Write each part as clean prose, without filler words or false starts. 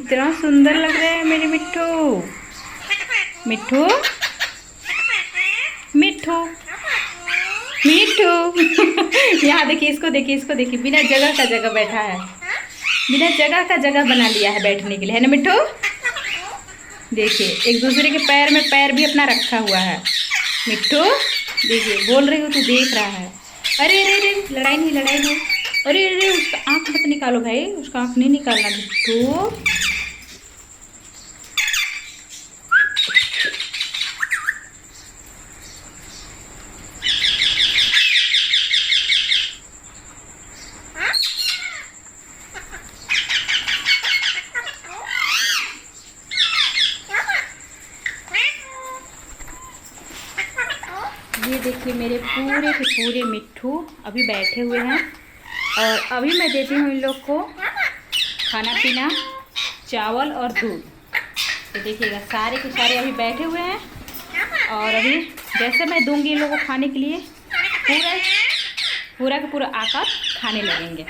कितना सुंदर लग रहे हैं मेरे मिट्ठू। मिट्ठू मिट्ठू मिट्ठू यहाँ देखिए, इसको देखिए, इसको देखिए, बिना जगह का जगह बैठा है, बिना जगह का जगह बना लिया है बैठने के लिए, है ना मिट्ठू। देखिए एक दूसरे के पैर में पैर भी अपना रखा हुआ है। मिट्ठू देखिए, बोल रही हूँ तू देख रहा है। अरे अरे अरे, लड़ाई नहीं, लड़ाई नहीं। अरे अरे, उसका आँख मत निकालो भाई, उसका आँख नहीं निकालना मिट्ठू। ये देखिए मेरे पूरे के पूरे मिट्ठू अभी बैठे हुए हैं, और अभी मैं देती हूँ इन लोग को खाना पीना, चावल और दूध। तो देखिएगा सारे के सारे अभी बैठे हुए हैं, और अभी जैसे मैं दूंगी इन लोगों को खाने के लिए, पूरा का पूरा आकर खाने लगेंगे।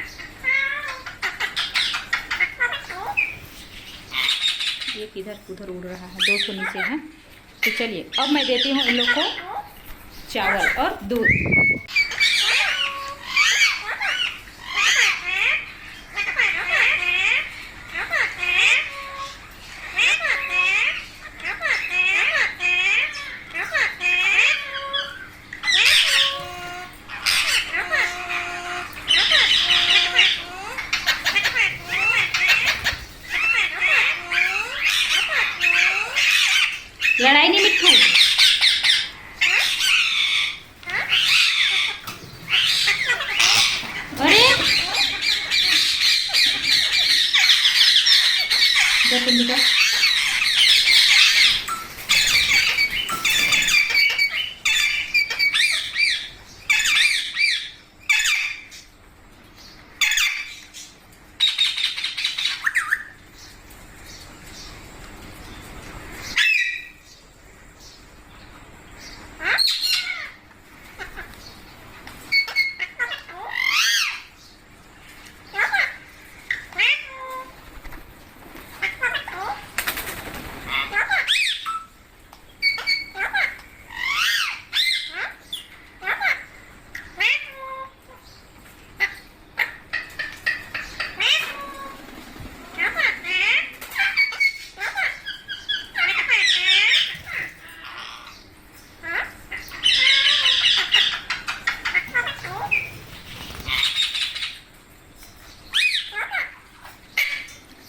ये किधर उधर उड़ रहा है, 2 नीचे हैं। तो चलिए अब मैं देती हूँ इन लोग को चावल और दूध। लड़ाई नहीं मिट्ठू। अरे जा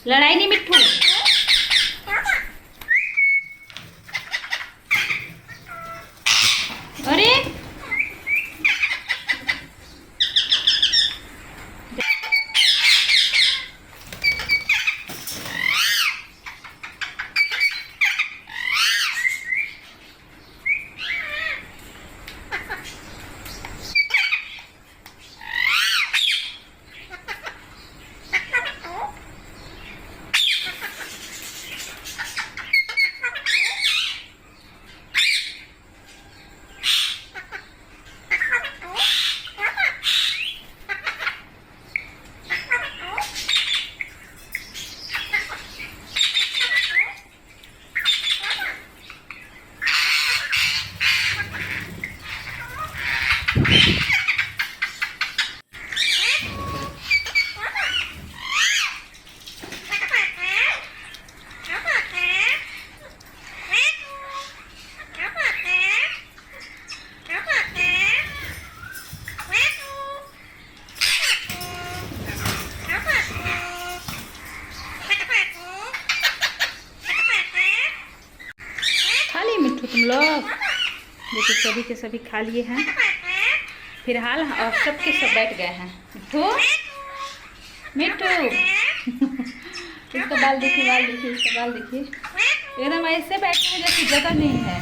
लड़ाई नहीं मिट्ठू। अरे खा लिए मिट्ठू तुम लोग? देखिए सभी के सभी खा लिए हैं फिलहाल, और सबके सब बैठ गए हैं। मिट्ठू मिट्ठू इसका बाल देखिए, बाल देखिए, इसका बाल देखिए, एकदम ऐसे बैठे हैं जैसे जगह नहीं है।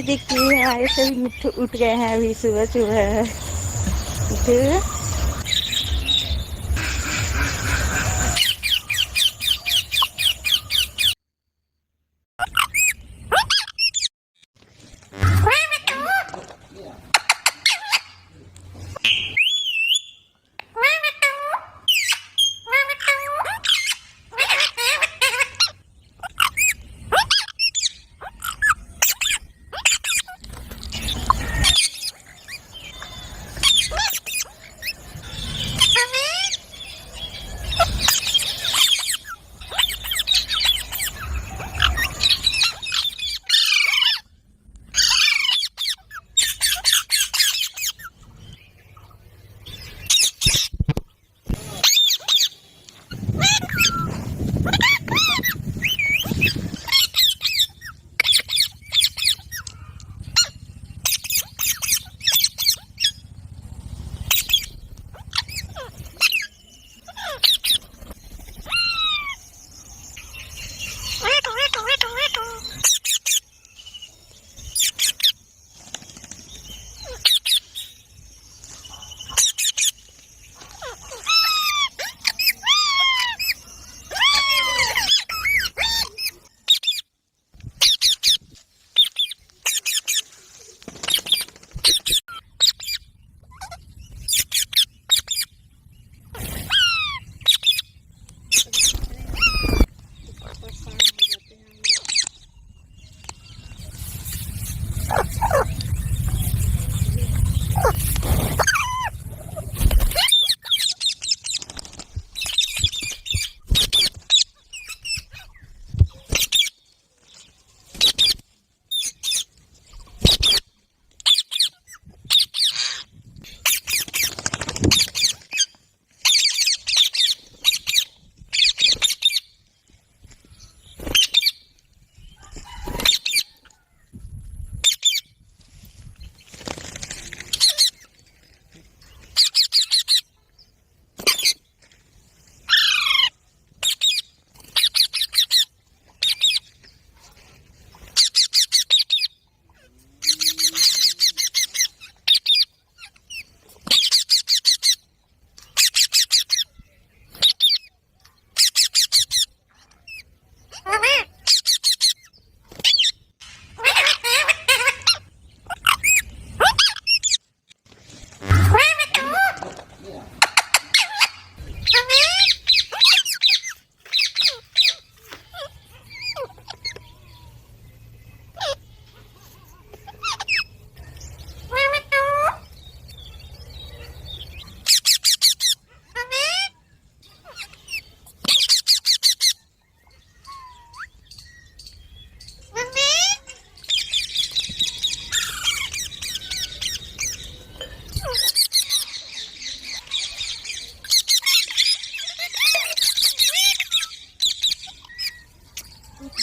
देखिए हमारे सभी मिट्टू उठ गए हैं अभी सुबह सुबह। मिट्टू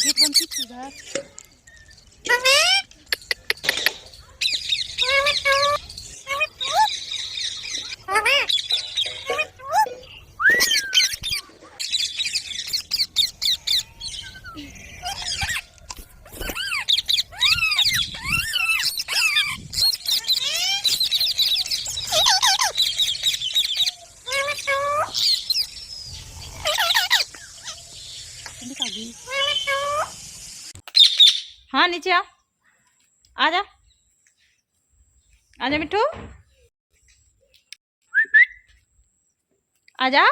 गेट बंद की इधर। हाँ नीचे आ, आजा आजा मिट्टू, आजा।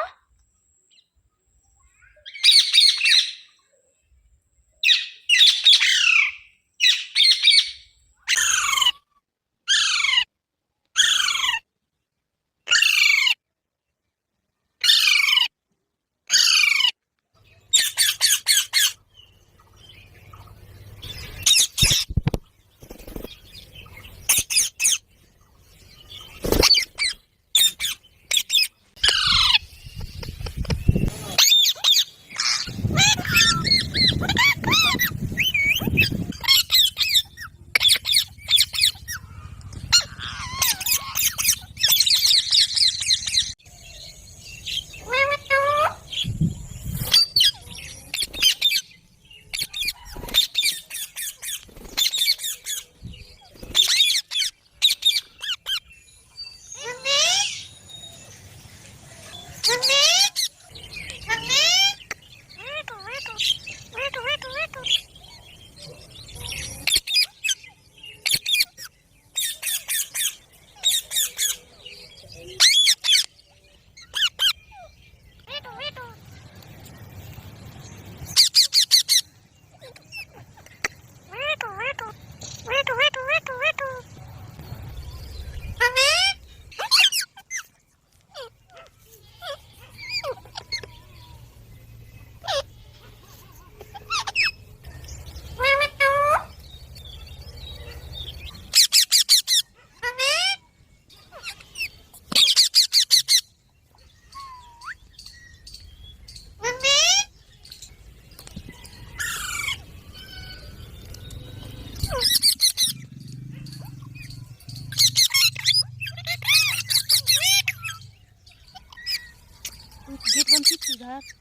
बाहर।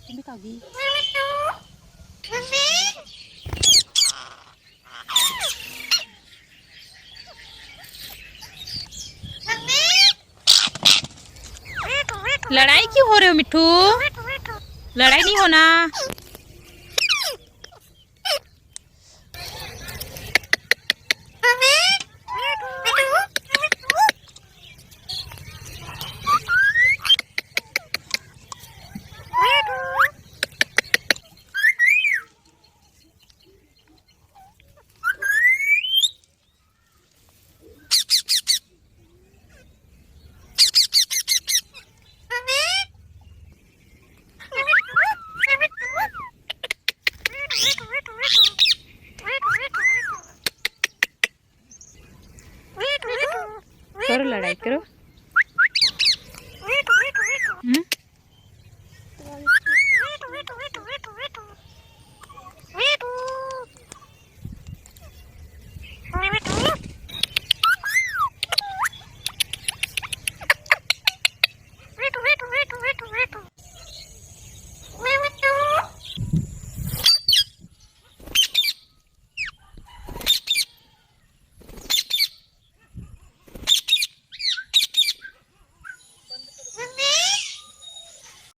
Biết tao gì? लड़ाई क्यों हो रहे हो मिट्ठू? लड़ाई नहीं होना। करो लड़ाई करो।